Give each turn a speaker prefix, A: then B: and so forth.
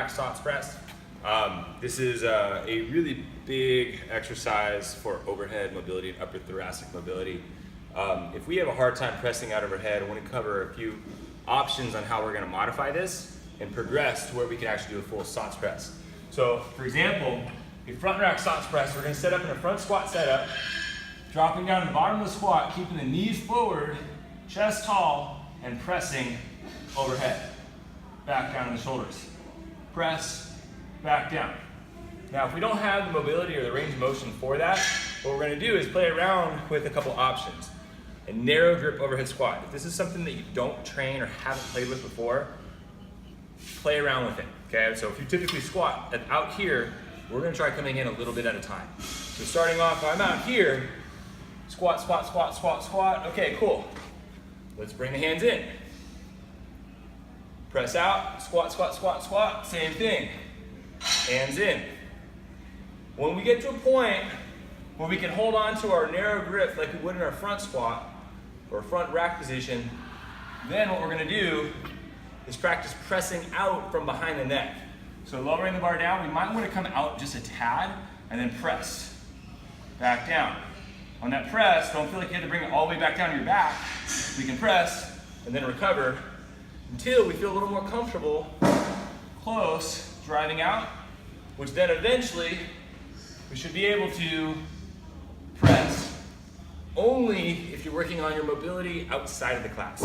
A: rack Sotts press. This is a really big exercise for overhead mobility and upper thoracic mobility. If we have a hard time pressing out overhead, I want to cover a few options on how we're going to modify this and progress to where we can actually do a full Sotts press. So, for example, a front rack Sotts press, we're going to set up in a front squat setup, dropping down to the bottom of the squat, keeping the knees forward, chest tall, and pressing overhead. Back down to the shoulders. Press, back down. Now, if we don't have the mobility or the range of motion for that, what we're going to do is play around with a couple options. A narrow grip overhead squat. If this is something that you don't train or haven't played with before, play around with it, okay? So if you typically squat out here, we're going to try coming in a little bit at a time. So starting off, I'm out here, squat, squat, squat, squat, squat. Okay, cool. Let's bring the hands in. Press out, squat, squat, squat, squat. Same thing. Hands in. When we get to a point where we can hold on to our narrow grip like we would in our front squat or front rack position, then what we're going to do is practice pressing out from behind the neck. So lowering the bar down, we might want to come out just a tad and then press back down. On that press, don't feel like you have to bring it all the way back down to your back. We can press and then recover until we feel a little more comfortable, close, driving out, which then eventually we should be able to press only if you're working on your mobility outside of the class.